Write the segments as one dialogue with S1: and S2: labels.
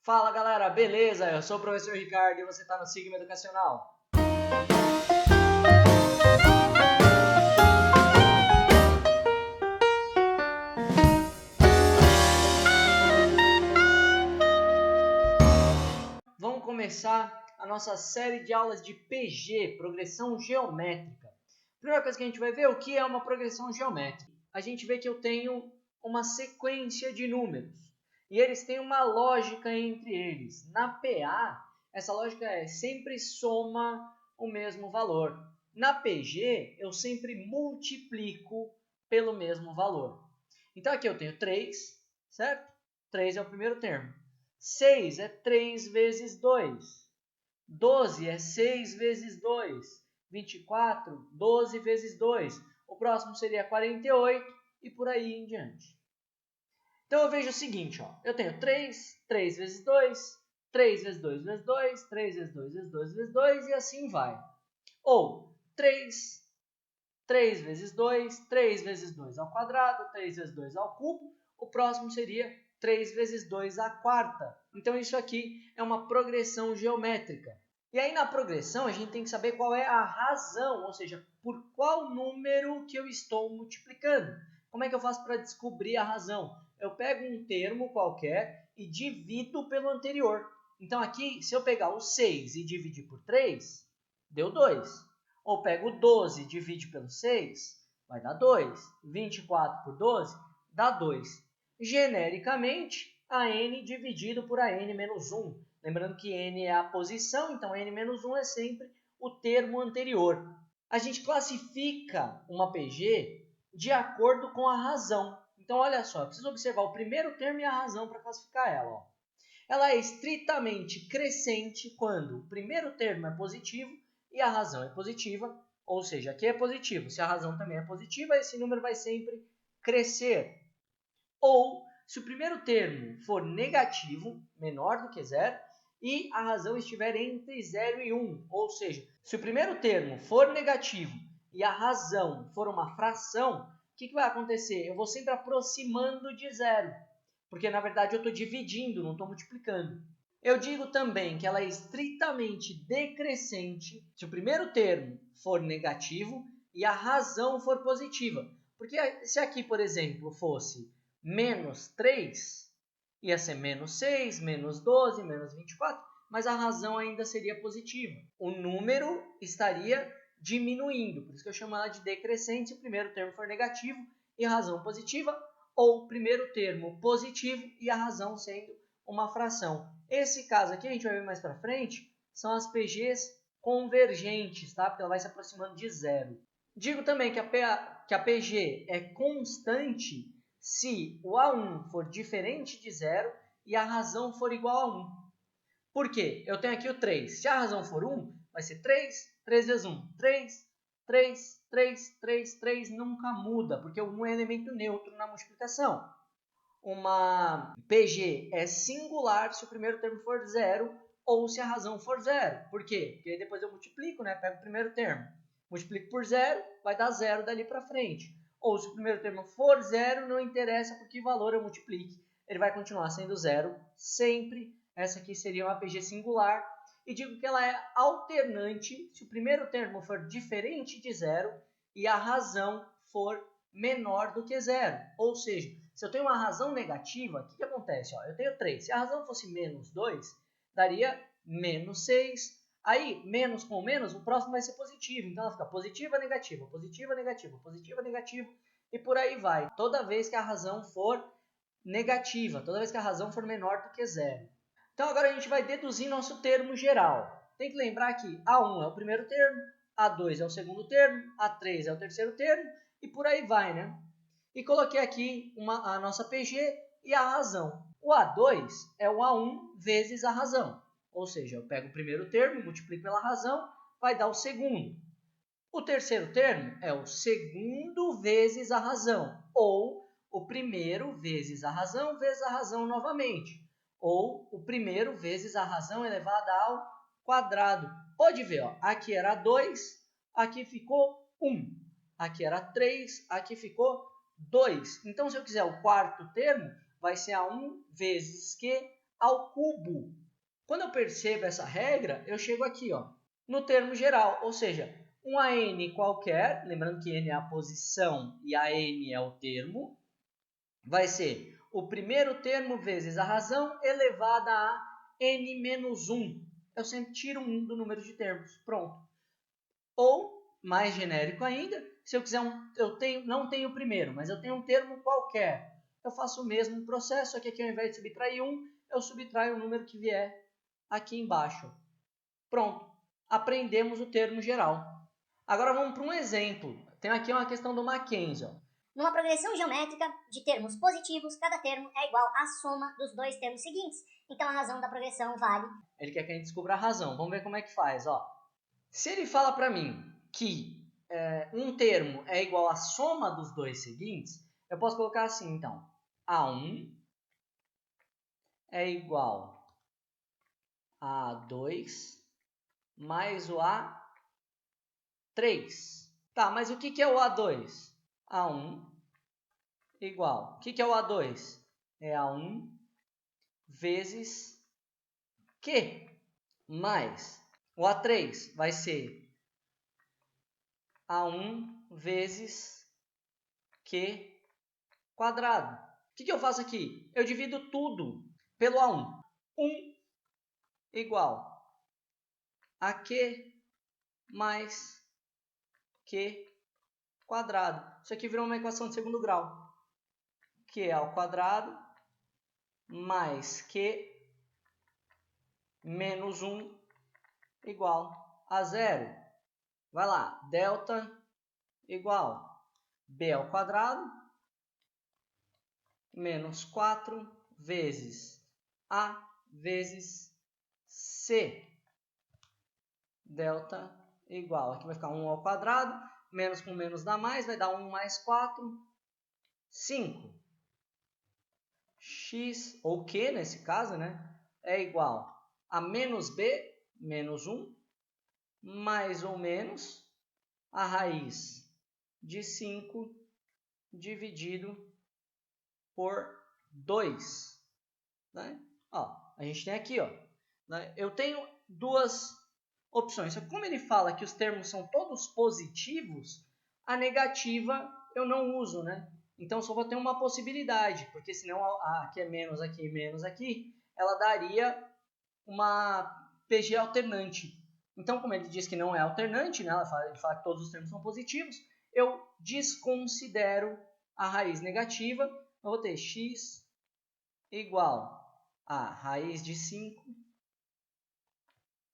S1: Fala galera, beleza? Eu sou o professor Ricardo e você está no Sigma Educacional. Vamos começar a nossa série de aulas de PG, Progressão Geométrica. Primeira coisa que a gente vai ver é o que é uma progressão geométrica. A gente vê que eu tenho uma sequência de números e eles têm uma lógica entre eles. Na PA, essa lógica é sempre soma o mesmo valor. Na PG, eu sempre multiplico pelo mesmo valor. Então aqui eu tenho 3, certo? 3 é o primeiro termo. 6 é 3 vezes 2. 12 é 6 vezes 2. 24, 12 vezes 2. O próximo seria 48 e por aí em diante. Então eu vejo o seguinte, ó, eu tenho 3, 3 vezes 2, 3 vezes 2 vezes 2, 3 vezes 2 vezes 2 vezes 2 e assim vai. Ou 3 vezes 2, 3 vezes 2 ao quadrado, 3 vezes 2 ao cubo. O próximo seria 3 vezes 2 à quarta. Então isso aqui é uma progressão geométrica. E aí na progressão a gente tem que saber qual é a razão, ou seja, por qual número que eu estou multiplicando. Como é que eu faço para descobrir a razão? Eu pego um termo qualquer e divido pelo anterior. Então aqui, se eu pegar o 6 e dividir por 3, deu 2. Ou pego 12 e divide pelo 6, vai dar 2. 24 por 12 dá 2. Genericamente, a n dividido por a n menos 1. Lembrando que n é a posição, então n menos 1 é sempre o termo anterior. A gente classifica uma PG de acordo com a razão. Então, olha só, eu preciso observar o primeiro termo e a razão para classificar ela. Ó. Ela é estritamente crescente quando o primeiro termo é positivo e a razão é positiva, ou seja, aqui é positivo. Se a razão também é positiva, esse número vai sempre crescer. Ou, se o primeiro termo for negativo, menor do que zero, e a razão estiver entre 0 e 1, ou seja, se o primeiro termo for negativo e a razão for uma fração, o que vai acontecer? Eu vou sempre aproximando de zero, porque na verdade eu estou dividindo, não estou multiplicando. Eu digo também que ela é estritamente decrescente se o primeiro termo for negativo e a razão for positiva. Porque se aqui, por exemplo, fosse menos 3, ia ser menos 6, menos 12, menos 24, mas a razão ainda seria positiva. O número estaria diminuindo, por isso que eu chamo ela de decrescente se o primeiro termo for negativo e a razão positiva, ou o primeiro termo positivo e a razão sendo uma fração. Esse caso aqui, a gente vai ver mais para frente, são as PGs convergentes, tá? Porque ela vai se aproximando de zero. Digo também que a PG é constante se o A1 for diferente de zero e a razão for igual a 1. Por quê? Eu tenho aqui o 3. Se a razão for 1, vai ser 3, 3 vezes 1, 3, 3, 3, 3, 3, nunca muda, porque o 1 é elemento neutro na multiplicação. Uma PG é singular se o primeiro termo for 0 ou se a razão for 0. Por quê? Porque depois eu multiplico, né? Pego o primeiro termo, multiplico por 0, vai dar 0 dali para frente. Ou se o primeiro termo for 0, não interessa por que valor eu multiplique, ele vai continuar sendo 0 sempre. Essa aqui seria uma PG singular. E digo que ela é alternante se o primeiro termo for diferente de 0 e a razão for menor do que 0. Ou seja, se eu tenho uma razão negativa, o que acontece? Ó, eu tenho 3. Se a razão fosse menos 2, daria menos 6. Aí, menos com menos, o próximo vai ser positivo. Então, ela fica positiva, negativa, positiva, negativa, positiva, negativa. E por aí vai. Toda vez que a razão for negativa, toda vez que a razão for menor do que 0. Então, agora a gente vai deduzir nosso termo geral. Tem que lembrar que A1 é o primeiro termo, A2 é o segundo termo, A3 é o terceiro termo, e por aí vai, né? E coloquei aqui a nossa PG e a razão. O A2 é o A1 vezes a razão. Ou seja, eu pego o primeiro termo, multiplico pela razão, vai dar o segundo. O terceiro termo é o segundo vezes a razão, ou o primeiro vezes a razão novamente, ou o primeiro vezes a razão elevada ao quadrado. Pode ver, ó, aqui era 2, aqui ficou 1. Aqui era 3, aqui ficou 2. Então, se eu quiser o quarto termo, vai ser A1 vezes Q ao cubo. Quando eu percebo essa regra, eu chego aqui, ó, no termo geral, ou seja, um AN qualquer, lembrando que N é a posição e a N é o termo, vai ser o primeiro termo vezes a razão elevada a N menos 1. Eu sempre tiro 1 do número de termos, pronto. Ou, mais genérico ainda, se eu quiser não tenho o primeiro, mas eu tenho um termo qualquer, eu faço o mesmo processo, só que aqui ao invés de subtrair 1, eu subtraio o número que vier aqui embaixo. Pronto, aprendemos o termo geral. Agora vamos para um exemplo. Tem aqui uma questão do Mackenzie.
S2: Numa progressão geométrica de termos positivos, cada termo é igual à soma dos dois termos seguintes. Então a razão da progressão vale.
S1: Ele quer que a gente descubra a razão. Vamos ver como é que faz. Ó. Se ele fala para mim que um termo é igual à soma dos dois seguintes, eu posso colocar assim, então. A1 é igual a A2 mais o A3. Tá, mas o que é o A2? A1 igual. O que é o A2? É A1 vezes Q mais. O A3 vai ser A1 vezes Q quadrado. O que eu faço aqui? Eu divido tudo pelo A1. 1 igual a Q mais Q quadrado. Isso aqui virou uma equação de segundo grau. Q ao quadrado mais Q menos 1 igual a 0. Vai lá, delta igual B ao quadrado menos 4 vezes A vezes C. Delta igual, aqui vai ficar 1 ao quadrado, menos com menos dá mais, vai dar 1 mais 4, 5. X, ou Q nesse caso, né, é igual a menos B, menos 1, mais ou menos a raiz de 5 dividido por 2. Né? Ó, a gente tem aqui, ó, né? Eu tenho duas opções. Só que como ele fala que os termos são todos positivos, a negativa eu não uso, né? Então só vou ter uma possibilidade, porque senão aqui é menos aqui, ela daria uma PG alternante. Então, como ele diz que não é alternante, né? Ele fala que todos os termos são positivos, eu desconsidero a raiz negativa. Eu vou ter x igual a raiz de 5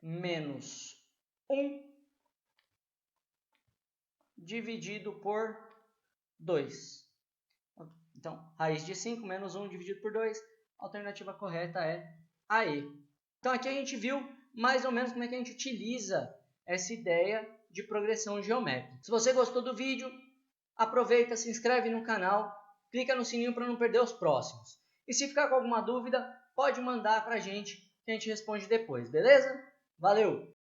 S1: menos 1 dividido por 2. Então, raiz de 5 menos 1 dividido por 2, a alternativa correta é a E. Então, aqui a gente viu mais ou menos como é que a gente utiliza essa ideia de progressão geométrica. Se você gostou do vídeo, aproveita, se inscreve no canal, clica no sininho para não perder os próximos. E se ficar com alguma dúvida, pode mandar para a gente, que a gente responde depois, beleza? Valeu!